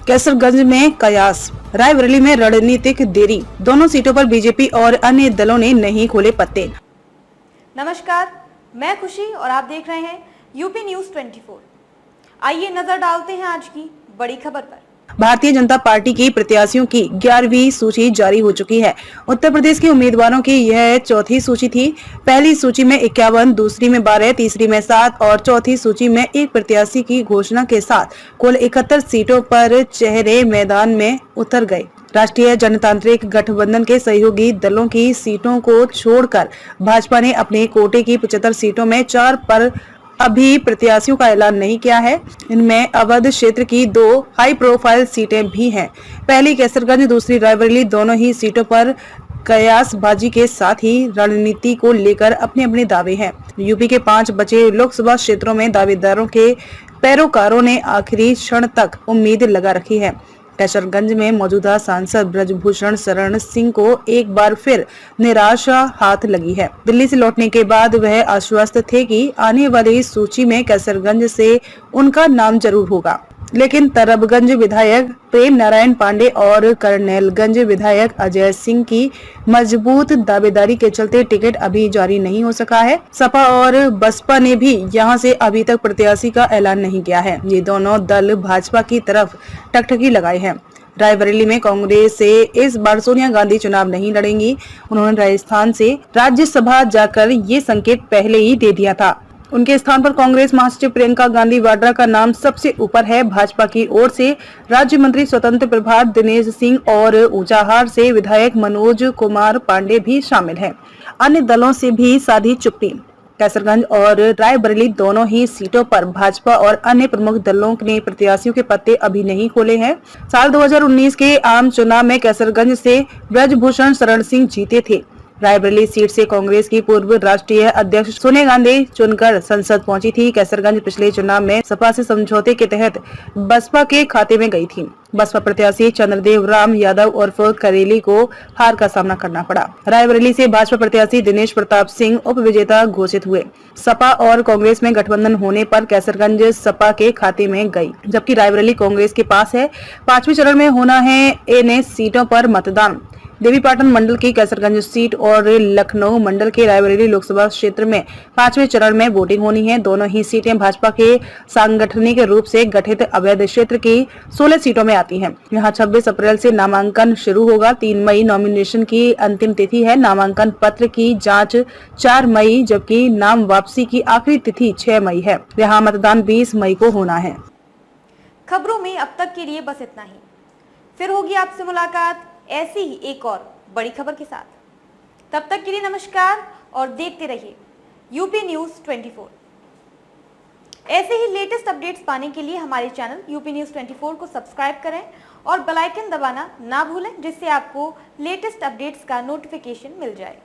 कैसरगंज में कयास, रायबरेली में रणनीतिक देरी, दोनों सीटों पर बीजेपी और अन्य दलों ने नहीं खोले पत्ते। नमस्कार, मैं खुशी और आप देख रहे हैं यूपी न्यूज 24। आइए नजर डालते हैं आज की बड़ी खबर पर। भारतीय जनता पार्टी की प्रत्याशियों की 11वीं सूची जारी हो चुकी है। उत्तर प्रदेश के उम्मीदवारों की यह चौथी सूची थी। पहली सूची में 51, दूसरी में 12, तीसरी में 7 और चौथी सूची में एक प्रत्याशी की घोषणा के साथ कुल 71 सीटों पर चेहरे मैदान में उतर गए। राष्ट्रीय जनतांत्रिक गठबंधन के सहयोगी दलों की सीटों को छोड़कर भाजपा ने अपने कोटे की 75 सीटों में 4 पर अभी प्रत्याशियों का ऐलान नहीं किया है। इनमें अवध क्षेत्र की 2 हाई प्रोफाइल सीटें भी हैं। पहली कैसरगंज, दूसरी रायबरेली, दोनों ही सीटों पर कयासबाजी के साथ ही रणनीति को लेकर अपने अपने दावे हैं। यूपी के 5 बचे लोकसभा क्षेत्रों में दावेदारों के पैरोकारों ने आखिरी क्षण तक उम्मीद लगा रखी है। कैसरगंज में मौजूदा सांसद ब्रजभूषण शरण सिंह को एक बार फिर निराशा हाथ लगी है। दिल्ली से लौटने के बाद वह आश्वस्त थे कि आने वाली सूची में कैसरगंज से उनका नाम जरूर होगा, लेकिन तरबगंज विधायक प्रेम नारायण पांडे और करनेलगंज विधायक अजय सिंह की मजबूत दावेदारी के चलते टिकट अभी जारी नहीं हो सका है। सपा और बसपा ने भी यहां से अभी तक प्रत्याशी का ऐलान नहीं किया है। ये दोनों दल भाजपा की तरफ टकटकी लगाए हैं। रायबरेली में कांग्रेस से इस बार सोनिया गांधी चुनाव नहीं लड़ेंगी। उन्होंने राजस्थान से राज्यसभा जाकर ये संकेत पहले ही दे दिया था। उनके स्थान पर कांग्रेस महासचिव प्रियंका गांधी वाड्रा का नाम सबसे ऊपर है। भाजपा की ओर से राज्य मंत्री स्वतंत्र प्रभार दिनेश सिंह और ऊंचाहार से विधायक मनोज कुमार पांडे भी शामिल हैं। अन्य दलों से भी साधी चुप्पी। कैसरगंज और रायबरेली दोनों ही सीटों पर भाजपा और अन्य प्रमुख दलों ने प्रत्याशियों के पत्ते अभी नहीं खोले हैं। साल 2019 के आम चुनाव में कैसरगंज से ब्रजभूषण शरण सिंह जीते थे। रायबरेली सीट से कांग्रेस की पूर्व राष्ट्रीय अध्यक्ष सोनिया गांधी चुनकर संसद पहुंची थी। कैसरगंज पिछले चुनाव में सपा से समझौते के तहत बसपा के खाते में गई थी। बसपा प्रत्याशी चंद्रदेव राम यादव उर्फ करेली को हार का सामना करना पड़ा। रायबरेली से भाजपा प्रत्याशी दिनेश प्रताप सिंह उप विजेता घोषित हुए। सपा और कांग्रेस में गठबंधन होने पर कैसरगंज सपा के खाते में गई, जबकि रायबरेली कांग्रेस के पास है। 5वें चरण में होना है इन सीटों पर मतदान। देवीपाटन मंडल की कैसरगंज सीट और लखनऊ मंडल के रायबरेली लोकसभा क्षेत्र में 5वें चरण में वोटिंग होनी है। दोनों ही सीटें भाजपा के सांगठनिक रूप से गठित अवैध क्षेत्र की 16 सीटों में आती हैं। यहां 26 अप्रैल से नामांकन शुरू होगा। 3 मई नॉमिनेशन की अंतिम तिथि है। नामांकन पत्र की जांच 4 मई, जबकि नाम वापसी की आखिरी तिथि 6 मई है। यहाँ मतदान 20 मई को होना है। खबरों में अब तक के लिए बस इतना ही। फिर होगी आपसे मुलाकात ऐसी ही एक और बड़ी खबर के साथ। तब तक के लिए नमस्कार और देखते रहिए यूपी न्यूज 24। ऐसे ही लेटेस्ट अपडेट्स पाने के लिए हमारे चैनल यूपी न्यूज 24 को सब्सक्राइब करें और बेल आइकन दबाना ना भूलें, जिससे आपको लेटेस्ट अपडेट्स का नोटिफिकेशन मिल जाए।